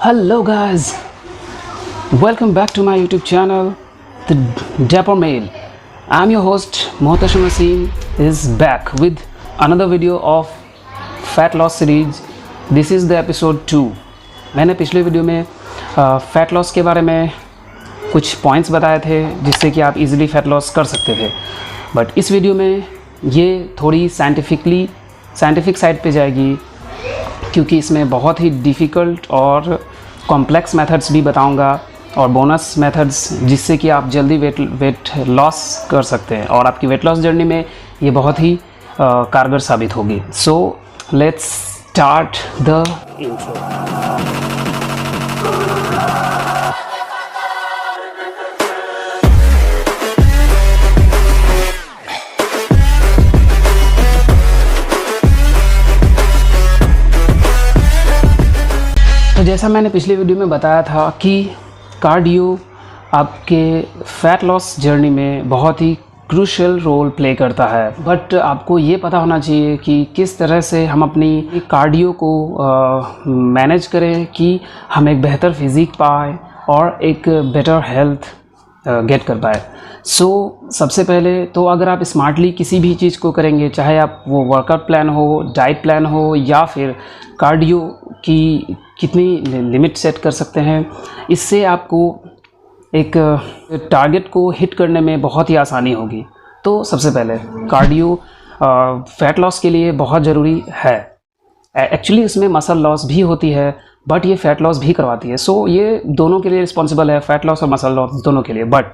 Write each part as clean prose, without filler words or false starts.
Hello guys, welcome back to my YouTube channel, The Dapper Male. I'm your host Mohtassim Wasim is back with another video of Fat Loss series. This is the episode 2. मैंने पिछले video में fat loss के बारे में कुछ points बताए थे जिससे कि आप इजीली फैट लॉस कर सकते थे, बट इस वीडियो में ये थोड़ी साइंटिफिक साइड पे जाएगी क्योंकि इसमें बहुत ही डिफ़िकल्ट और कॉम्प्लेक्स मेथड्स भी बताऊंगा और बोनस मेथड्स जिससे कि आप जल्दी वेट लॉस कर सकते हैं और आपकी वेट लॉस जर्नी में ये बहुत ही कारगर साबित होगी. So let's start the intro. तो जैसा मैंने पिछले वीडियो में बताया था कि कार्डियो आपके फ़ैट लॉस जर्नी में बहुत ही क्रूशियल रोल प्ले करता है, बट आपको ये पता होना चाहिए कि किस तरह से हम अपनी कार्डियो को मैनेज करें कि हम एक बेहतर फिज़िक पाए और एक बेटर हेल्थ गेट कर पाए. सबसे पहले तो अगर आप स्मार्टली किसी भी चीज़ को करेंगे, चाहे आप वो वर्कआउट प्लान हो, डाइट प्लान हो या फिर कार्डियो की कितनी लिमिट सेट कर सकते हैं, इससे आपको एक टारगेट को हिट करने में बहुत ही आसानी होगी. तो सबसे पहले कार्डियो फैट लॉस के लिए बहुत ज़रूरी है. एक्चुअली इसमें मसल लॉस भी होती है बट ये फैट लॉस भी करवाती है. ये दोनों के लिए रिस्पॉन्सिबल है, फैट लॉस और मसल लॉस दोनों के लिए. बट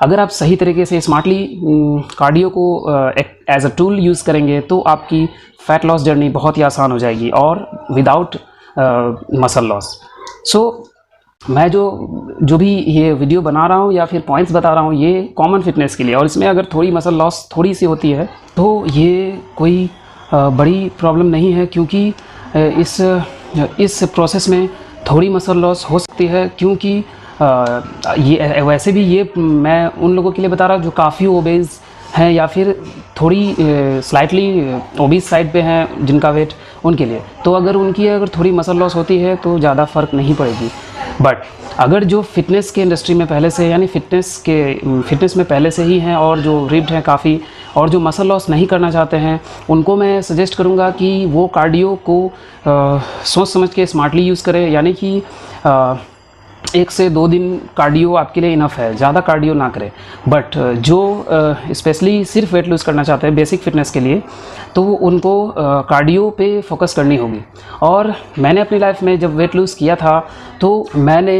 अगर आप सही तरीके से स्मार्टली कार्डियो को एज अ टूल यूज़ करेंगे तो आपकी फ़ैट लॉस जर्नी बहुत ही आसान हो जाएगी और विदाउट मसल लॉस. मैं जो भी ये वीडियो बना रहा हूँ या फिर पॉइंट्स बता रहा हूँ ये कॉमन फिटनेस के लिए, और इसमें अगर थोड़ी मसल लॉस थोड़ी सी होती है तो ये कोई बड़ी प्रॉब्लम नहीं है, क्योंकि इस प्रोसेस में थोड़ी मसल लॉस हो सकती है. क्योंकि ये वैसे भी ये मैं उन लोगों के लिए बता रहा हूँ जो काफ़ी ओबेज हैं या फिर थोड़ी स्लाइटली ओबीज साइड पे हैं जिनका वेट, उनके लिए. तो अगर थोड़ी मसल लॉस होती है तो ज़्यादा फ़र्क नहीं पड़ेगी. बट अगर जो फिटनेस के इंडस्ट्री में पहले से, यानी फिटनेस में पहले से ही हैं और जो रिप्ड हैं काफ़ी और जो मसल लॉस नहीं करना चाहते हैं, उनको मैं सजेस्ट करूंगा कि वो कार्डियो को सोच समझ के स्मार्टली यूज़ करें. यानी कि 1 से 2 दिन कार्डियो आपके लिए इनफ है, ज़्यादा कार्डियो ना करें. बट जो स्पेशली सिर्फ वेट लूज़ करना चाहते हैं बेसिक फ़िटनेस के लिए, तो उनको कार्डियो पे फोकस करनी होगी. और मैंने अपनी लाइफ में जब वेट लूज़ किया था तो मैंने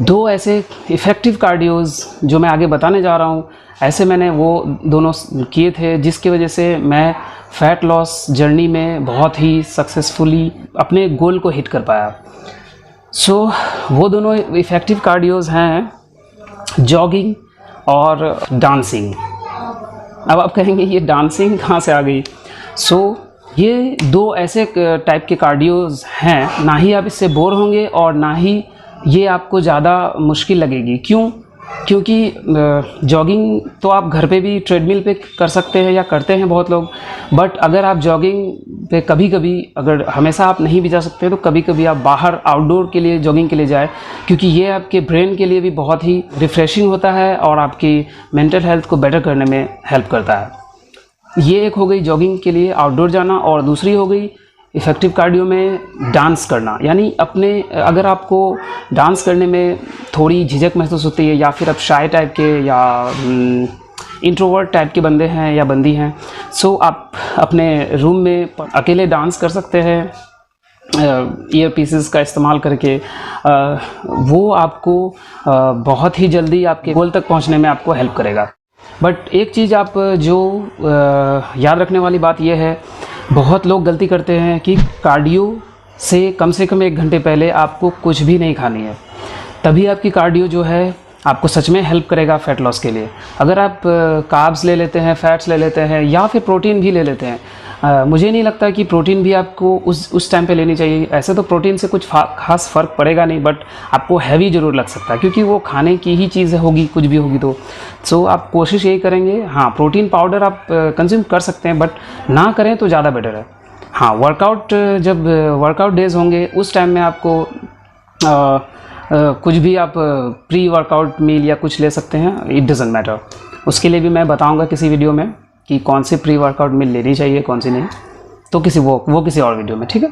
2 ऐसे इफ़ेक्टिव कार्डियोज़ जो मैं आगे बताने जा रहा हूँ, ऐसे मैंने वो दोनों किए थे जिसकी वजह से मैं फ़ैट लॉस जर्नी में बहुत ही सक्सेसफुली अपने गोल को हिट कर पाया. वो दोनों इफ़ेक्टिव कार्डियोज़ हैं जॉगिंग और डांसिंग. अब आप कहेंगे ये डांसिंग कहाँ से आ गई? ये 2 ऐसे टाइप के कार्डियोज़ हैं, ना ही आप इससे बोर होंगे और ना ही ये आपको ज़्यादा मुश्किल लगेगी. क्यों? क्योंकि जॉगिंग तो आप घर पे भी ट्रेडमिल पे कर सकते हैं या करते हैं बहुत लोग. बट अगर आप जॉगिंग पे कभी अगर हमेशा आप नहीं भी जा सकते तो कभी आप बाहर आउटडोर के लिए जॉगिंग के लिए जाए, क्योंकि ये आपके ब्रेन के लिए भी बहुत ही रिफ़्रेशिंग होता है और आपकी मेंटल हेल्थ को बेटर करने में हेल्प करता है. ये एक हो गई जॉगिंग के लिए आउटडोर जाना, और दूसरी हो गई इफ़ेक्टिव कार्डियो में डांस करना. यानी अगर आपको डांस करने में थोड़ी झिझक महसूस होती है या फिर आप शाय टाइप के या इंट्रोवर्ट टाइप के बंदे हैं या बंदी हैं, आप अपने रूम में अकेले डांस कर सकते हैं ईयर पीसेस का इस्तेमाल करके. वो आपको बहुत ही जल्दी आपके गोल तक पहुंचने में आपको हेल्प करेगा. बट एक चीज़ आप जो याद रखने वाली बात यह है, बहुत लोग गलती करते हैं कि कार्डियो से कम 1 घंटे पहले आपको कुछ भी नहीं खानी है, तभी आपकी कार्डियो जो है आपको सच में हेल्प करेगा फ़ैट लॉस के लिए. अगर आप कार्ब्स ले लेते हैं, फैट्स ले लेते हैं या फिर प्रोटीन भी ले लेते हैं, मुझे नहीं लगता कि प्रोटीन भी आपको उस टाइम पे लेनी चाहिए. ऐसे तो प्रोटीन से कुछ खास फ़र्क पड़ेगा नहीं, बट आपको हैवी ज़रूर लग सकता है क्योंकि वो खाने की ही चीज़ होगी, कुछ भी होगी. तो आप कोशिश यही करेंगे, हाँ प्रोटीन पाउडर आप कंज्यूम कर सकते हैं बट ना करें तो ज़्यादा बेटर है. हाँ, जब वर्कआउट डेज़ होंगे उस टाइम में आपको कुछ भी आप प्री वर्कआउट मील या कुछ ले सकते हैं, इट डजेंट मैटर। उसके लिए भी मैं बताऊंगा किसी वीडियो में कि कौन सी प्री वर्कआउट मील लेनी चाहिए, कौन सी नहीं, तो वो किसी और वीडियो में, ठीक है।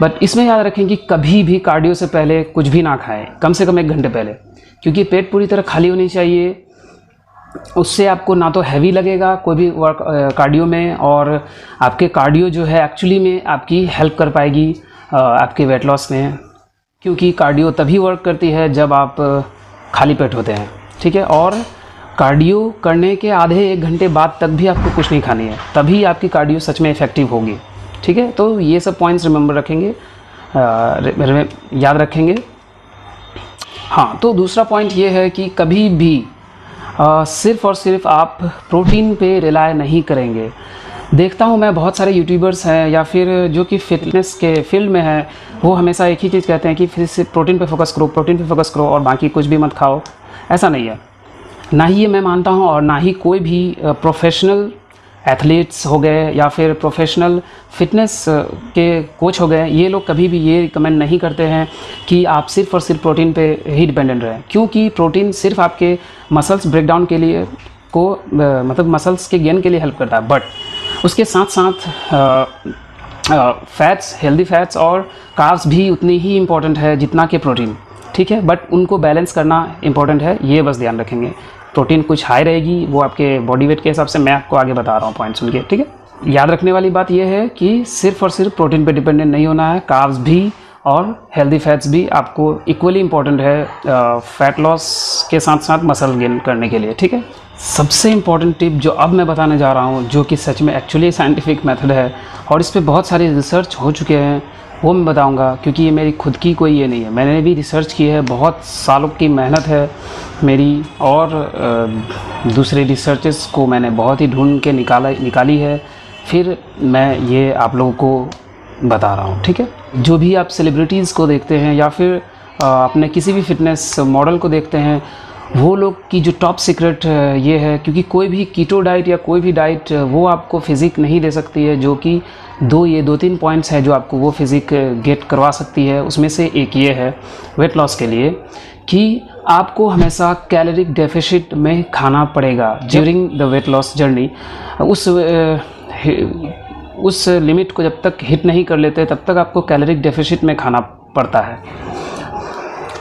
बट इसमें याद रखें कि कभी भी कार्डियो से पहले कुछ भी ना खाएं, कम से कम 1 घंटे पहले, क्योंकि पेट पूरी तरह खाली होनी चाहिए। उससे आपको ना तो हैवी लगेगा कोई भी वर्क कार्डियो में, और आपके कार्डियो जो है एक्चुअली में आपकी हेल्प कर पाएगी आपके वेट लॉस में, क्योंकि कार्डियो तभी वर्क करती है जब आप खाली पेट होते हैं, ठीक है। और कार्डियो करने के आधे 1 घंटे बाद तक भी आपको कुछ नहीं खानी है, तभी आपकी कार्डियो सच में इफ़ेक्टिव होगी, ठीक है। तो ये सब पॉइंट्स रिमेंबर रखेंगे, याद रखेंगे। हाँ, तो दूसरा पॉइंट ये है कि कभी भी सिर्फ़ और सिर्फ आप प्रोटीन पे रिलाय नहीं करेंगे। देखता हूँ मैं बहुत सारे यूट्यूबर्स हैं या फिर जो कि फ़िटनेस के फील्ड में हैं, वो हमेशा एक ही चीज़ कहते हैं कि फिर से प्रोटीन पे फोकस करो, प्रोटीन पे फोकस करो और बाकी कुछ भी मत खाओ। ऐसा नहीं है, ना ही ये मैं मानता हूँ, और ना ही कोई भी प्रोफेशनल एथलीट्स हो गए या फिर प्रोफेशनल फिटनेस के कोच हो गए, ये लोग कभी भी ये रिकमेंड नहीं करते हैं कि आप सिर्फ़ और सिर्फ प्रोटीन पे ही डिपेंडेंट रहें, क्योंकि प्रोटीन सिर्फ आपके मसल्स ब्रेकडाउन के लिए मतलब मसल्स के गेन के लिए हेल्प करता है, बट उसके साथ साथ फैट्स, हेल्दी फैट्स और कार्ब्स भी उतनी ही इम्पॉर्टेंट है जितना कि प्रोटीन, ठीक है। बट उनको बैलेंस करना इम्पॉर्टेंट है, ये बस ध्यान रखेंगे। प्रोटीन कुछ हाई रहेगी, वो आपके बॉडी वेट के हिसाब से, मैं आपको आगे बता रहा हूँ पॉइंट सुन के, ठीक है। याद रखने वाली बात यह है कि सिर्फ और सिर्फ प्रोटीन पे डिपेंडेंट नहीं होना है, कार्ब्स भी और हेल्दी फैट्स भी आपको इक्वली इम्पॉर्टेंट है फैट लॉस के साथ साथ मसल गेन करने के लिए, ठीक है। सबसे इम्पॉर्टेंट टिप जो अब मैं बताने जा रहा हूँ, जो कि सच में एक्चुअली साइंटिफिक मेथड है और इस पे बहुत सारे रिसर्च हो चुके हैं, वो मैं बताऊंगा, क्योंकि ये मेरी खुद की कोई ये नहीं है, मैंने भी रिसर्च की है, बहुत सालों की मेहनत है मेरी, और दूसरे रिसर्चेस को मैंने बहुत ही ढूंढ के निकाली है, फिर मैं ये आप लोगों को बता रहा हूँ, ठीक है। जो भी आप सेलिब्रिटीज़ को देखते हैं या फिर अपने किसी भी फिटनेस मॉडल को देखते हैं, वो लोग की जो टॉप सीक्रेट ये है, क्योंकि कोई भी कीटो डाइट या कोई भी डाइट वो आपको फिज़िक नहीं दे सकती है, जो कि 2-3 पॉइंट्स हैं जो आपको वो फिज़िक गेट करवा सकती है। उसमें से एक ये है वेट लॉस के लिए कि आपको हमेशा कैलोरिक डेफिसिट में खाना पड़ेगा during the weight loss journey. उस लिमिट को जब तक हिट नहीं कर लेते तब तक आपको कैलोरिक डेफिसिट में खाना पड़ता है।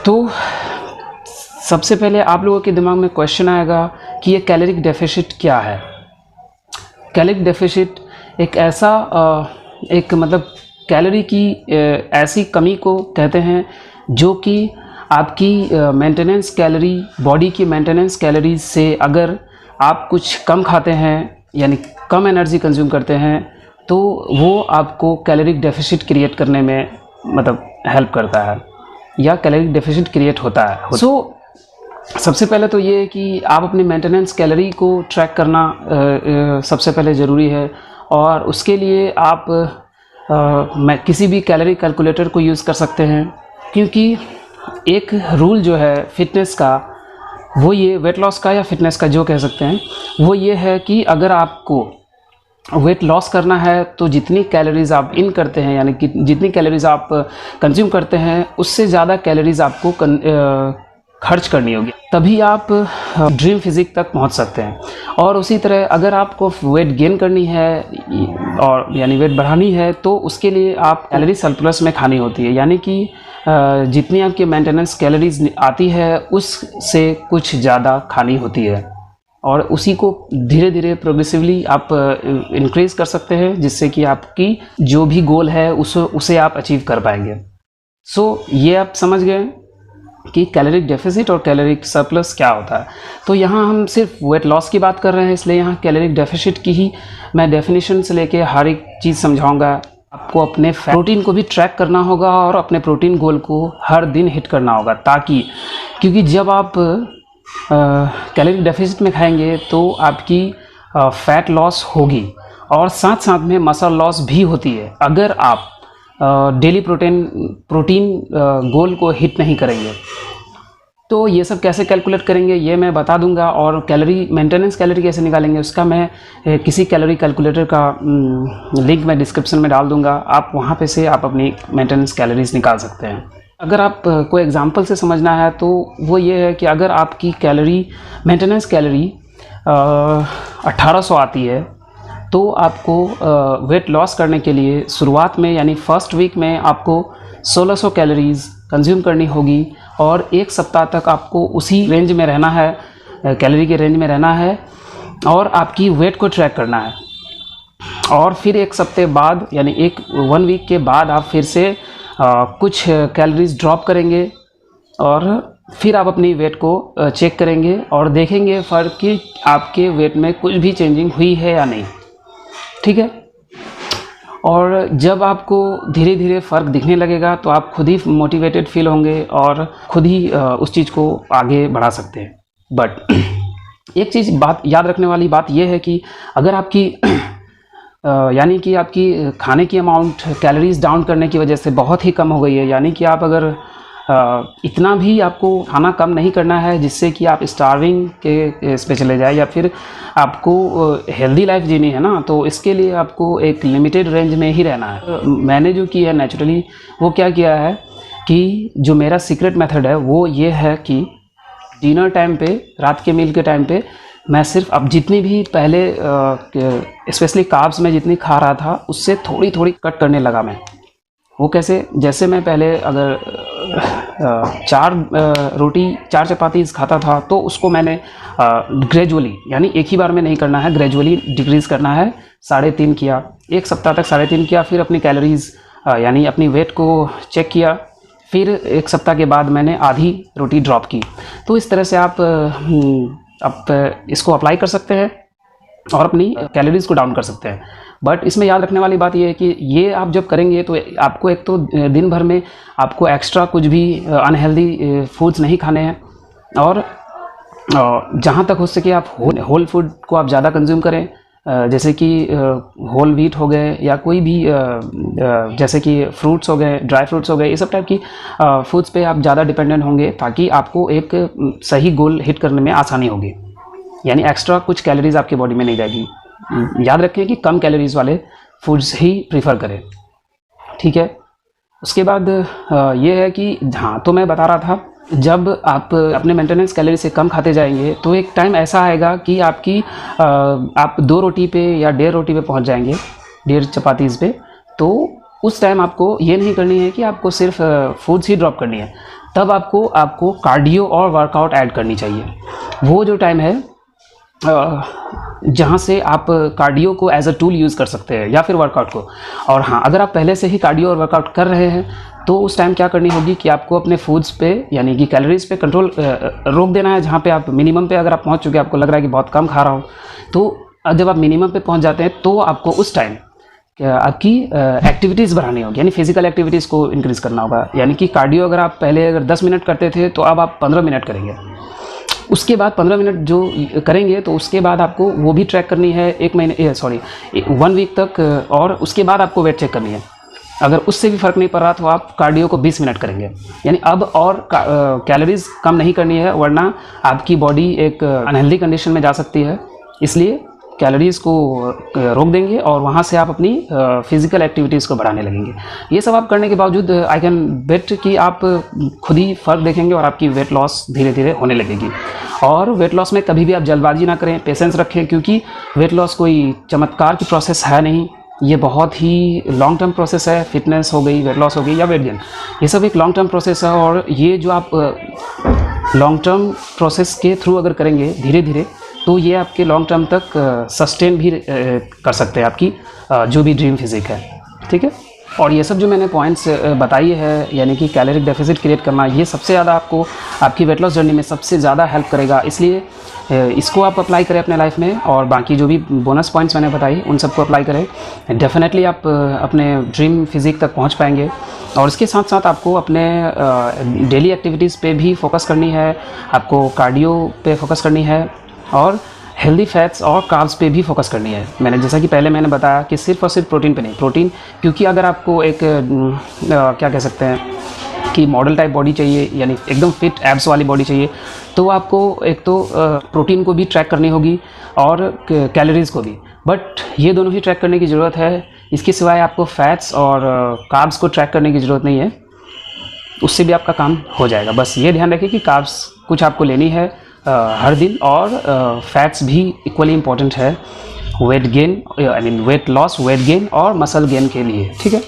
तो सबसे पहले आप लोगों के दिमाग में क्वेश्चन आएगा कि ये कैलोरिक डेफिसिट क्या है। कैलोरिक डेफिसिट एक ऐसा मतलब कैलोरी की ऐसी कमी को कहते हैं जो कि आपकी मेंटेनेंस कैलोरी, बॉडी की मेंटेनेंस कैलोरीज से अगर आप कुछ कम खाते हैं यानी कम एनर्जी कंज्यूम करते हैं, तो वो आपको कैलोरिक डेफिसिट क्रिएट करने में मतलब हेल्प करता है या कैलोरिक डेफिसिट क्रिएट होता है। सबसे पहले तो ये है कि आप अपनी मेंटेनेंस कैलोरी को ट्रैक करना सबसे पहले ज़रूरी है, और उसके लिए आप किसी भी कैलोरी कैलकुलेटर को यूज़ कर सकते हैं, क्योंकि एक रूल जो है फिटनेस का, वो ये वेट लॉस का या फिटनेस का जो कह सकते हैं, वो ये है कि अगर आपको वेट लॉस करना है तो जितनी कैलोरीज़ आप इन करते हैं यानी कि जितनी कैलोरीज़ आप कंज्यूम करते हैं उससे ज़्यादा कैलोरीज़ आपको खर्च करनी होगी, तभी आप ड्रीम फिजिक तक पहुंच सकते हैं। और उसी तरह अगर आपको वेट गेन करनी है और यानी वेट बढ़ानी है, तो उसके लिए आप कैलोरी सरप्लस में खानी होती है, यानी कि जितनी आपकी मेंटेनेंस कैलोरीज आती है उससे कुछ ज़्यादा खानी होती है, और उसी को धीरे धीरे प्रोग्रेसिवली आप इंक्रीज़ कर सकते हैं, जिससे कि आपकी जो भी गोल है उसे आप अचीव कर पाएंगे। ये आप समझ गए कि कैलोरिक डेफिसिट और कैलोरिक सरप्लस क्या होता है। तो यहाँ हम सिर्फ वेट लॉस की बात कर रहे हैं, इसलिए यहाँ कैलोरिक डेफिसिट की ही मैं डेफिनेशन से लेके हर एक चीज़ समझाऊंगा। आपको अपने प्रोटीन को भी ट्रैक करना होगा और अपने प्रोटीन गोल को हर दिन हिट करना होगा, ताकि क्योंकि जब आप कैलोरिक डेफिसिट में खाएंगे तो आपकी फ़ैट लॉस होगी और साथ साथ में मसल लॉस भी होती है अगर आप डेली प्रोटीन गोल को हिट नहीं करेंगे। तो ये सब कैसे कैलकुलेट करेंगे ये मैं बता दूंगा, और कैलोरी मेंटेनेंस कैलोरी कैसे निकालेंगे उसका मैं किसी कैलोरी कैलकुलेटर का लिंक मैं डिस्क्रिप्शन में डाल दूंगा, आप वहाँ पे से आप अपनी मेंटेनेंस कैलोरीज निकाल सकते हैं। अगर आप को एग्जांपल से समझना है तो वो ये है कि अगर आपकी कैलोरी मेंटेनेंस कैलोरी 1800 आती है, तो आपको वेट लॉस करने के लिए शुरुआत में यानी फर्स्ट वीक में आपको 1600 कैलोरीज़ कंज्यूम करनी होगी और एक सप्ताह तक आपको उसी रेंज में रहना है, कैलोरी के रेंज में रहना है और आपकी वेट को ट्रैक करना है। और फिर एक सप्ताह बाद यानी 1 वीक के बाद आप फिर से कुछ कैलोरीज ड्रॉप करेंगे और फिर आप अपनी वेट को चेक करेंगे और देखेंगे फ़र्क कि आपके वेट में कुछ भी चेंजिंग हुई है या नहीं, ठीक है। और जब आपको धीरे धीरे फ़र्क दिखने लगेगा तो आप खुद ही मोटिवेटेड फील होंगे और खुद ही उस चीज़ को आगे बढ़ा सकते हैं। बट एक चीज़ बात याद रखने वाली बात यह है कि अगर आपकी यानी कि आपकी खाने की अमाउंट कैलोरीज डाउन करने की वजह से बहुत ही कम हो गई है, यानी कि आप अगर इतना भी आपको खाना कम नहीं करना है जिससे कि आप स्टार्विंग के इस पे चले जाए या फिर आपको हेल्दी लाइफ जीनी है ना, तो इसके लिए आपको एक लिमिटेड रेंज में ही रहना है। मैंने जो किया है नेचुरली वो क्या किया है कि जो मेरा सीक्रेट मेथड है वो ये है कि डिनर टाइम पे, रात के मील के टाइम पे मैं सिर्फ अब जितनी भी पहले स्पेशली कार्ब्स में जितनी खा रहा था उससे थोड़ी थोड़ी कट करने लगा मैं। वो कैसे, जैसे मैं पहले अगर 4 चपातीज़ खाता था तो उसको मैंने ग्रेजुअली यानी एक ही बार में नहीं करना है, ग्रेजुअली डिक्रीज़ करना है। 3.5 किया, एक सप्ताह तक 3.5 किया, फिर अपनी कैलोरीज़ यानी अपनी वेट को चेक किया, फिर एक सप्ताह के बाद मैंने आधी रोटी ड्रॉप की। तो इस तरह से आप इसको अप्लाई कर सकते हैं और अपनी कैलोरीज़ को डाउन कर सकते हैं। बट इसमें याद रखने वाली बात यह है कि ये आप जब करेंगे तो आपको एक तो दिन भर में आपको एक्स्ट्रा कुछ भी अनहेल्दी फूड्स नहीं खाने हैं और जहाँ तक हो सके आप होल फूड को आप ज़्यादा कंज्यूम करें, जैसे कि होल व्हीट हो गए या कोई भी जैसे कि फ्रूट्स हो गए, ड्राई फ्रूट्स हो गए, ये सब टाइप की फूड्स पे आप ज़्यादा डिपेंडेंट होंगे ताकि आपको एक सही गोल हिट करने में आसानी होगी, यानी एक्स्ट्रा कुछ कैलोरीज आपकी बॉडी में नहीं जाएगी। याद रखें कि कम कैलोरीज वाले फूड्स ही प्रीफर करें, ठीक है। उसके बाद ये है कि हाँ, तो मैं बता रहा था जब आप अपने मेंटेनेंस कैलोरी से कम खाते जाएंगे तो एक टाइम ऐसा आएगा कि आपकी आप 2 रोटी पे या 1.5 रोटी पे पहुंच जाएंगे, 1.5 चपातीज़ पे। तो उस टाइम आपको ये नहीं करनी है कि आपको सिर्फ फूड्स ही ड्रॉप करनी है, तब आपको कार्डियो और वर्कआउट ऐड करनी चाहिए। वो जो टाइम है जहाँ से आप कार्डियो को एज अ टूल यूज़ कर सकते हैं या फिर वर्कआउट को। और हाँ, अगर आप पहले से ही कार्डियो और वर्कआउट कर रहे हैं तो उस टाइम क्या करनी होगी कि आपको अपने फूड्स पे यानी कि कैलोरीज पे कंट्रोल रोक देना है। जहाँ पे आप मिनिमम पे अगर आप पहुँच चुके हैं, आपको लग रहा है कि बहुत कम खा रहा हूँ, तो जब आप मिनिमम पे पहुँच जाते हैं तो आपको उस टाइम आपकी एक्टिविटीज़ बढ़ानी होगी, यानी फिजिकल एक्टिविटीज़ को इंक्रीज़ करना होगा। यानी कि कार्डियो अगर आप पहले 10 मिनट करते थे तो अब आप 15 मिनट करेंगे। उसके बाद 15 मिनट जो करेंगे तो उसके बाद आपको वो भी ट्रैक करनी है 1 वीक तक, और उसके बाद आपको वेट चेक करनी है। अगर उससे भी फ़र्क नहीं पड़ रहा तो आप कार्डियो को 20 मिनट करेंगे। यानी अब और कैलोरीज कम नहीं करनी है, वरना आपकी बॉडी एक अनहेल्दी कंडीशन में जा सकती है। इसलिए कैलोरीज़ को रोक देंगे और वहाँ से आप अपनी फिज़िकल एक्टिविटीज़ को बढ़ाने लगेंगे। ये सब आप करने के बावजूद आई कैन बेट कि आप खुद ही फ़र्क देखेंगे और आपकी वेट लॉस धीरे धीरे होने लगेगी। और वेट लॉस में कभी भी आप जल्दबाजी ना करें, पेशेंस रखें, क्योंकि वेट लॉस कोई चमत्कार की प्रोसेस है नहीं, ये बहुत ही लॉन्ग टर्म प्रोसेस है। फिटनेस हो गई, वेट लॉस हो गई या वेट गेन, ये सब एक लॉन्ग टर्म प्रोसेस है। और ये जो आप लॉन्ग टर्म प्रोसेस के थ्रू अगर करेंगे धीरे धीरे, तो ये आपके लॉन्ग टर्म तक सस्टेन भी कर सकते हैं आपकी जो भी ड्रीम फिजिक है, ठीक है। और ये सब जो मैंने पॉइंट्स बताई है, यानी कि कैलोरिक डेफिसिट क्रिएट करना, ये सबसे ज़्यादा आपको आपकी वेट लॉस जर्नी में सबसे ज़्यादा हेल्प करेगा। इसलिए इसको आप अप्लाई करें अपने लाइफ में, और बाकी जो भी बोनस पॉइंट्स मैंने बताई उन सबको अप्लाई करें। डेफिनेटली आप अपने ड्रीम फिजिक तक पहुंच पाएंगे। और इसके साथ साथ आपको अपने डेली एक्टिविटीज़ पे भी फोकस करनी है, आपको कार्डियो पे फोकस करनी है, और हेल्दी फैट्स और कार्ब्स पे भी फोकस करनी है। मैंने जैसा कि पहले मैंने बताया कि सिर्फ और सिर्फ प्रोटीन पे नहीं, प्रोटीन क्योंकि अगर आपको एक क्या कह सकते हैं कि मॉडल टाइप बॉडी चाहिए, यानी एकदम फिट एब्स वाली बॉडी चाहिए, तो आपको एक तो प्रोटीन को भी ट्रैक करनी होगी और कैलोरीज़ को भी। बट ये दोनों ही ट्रैक करने की ज़रूरत है, इसके सिवाय आपको फैट्स और कार्ब्स को ट्रैक करने की ज़रूरत नहीं है। उससे भी आपका काम हो जाएगा। बस ये ध्यान रखिए कि कार्ब्स कुछ आपको लेनी है हर दिन, और फैट्स भी इक्वली इम्पॉर्टेंट है weight gain, I mean weight loss, weight gain और मसल गेन के लिए, ठीक है।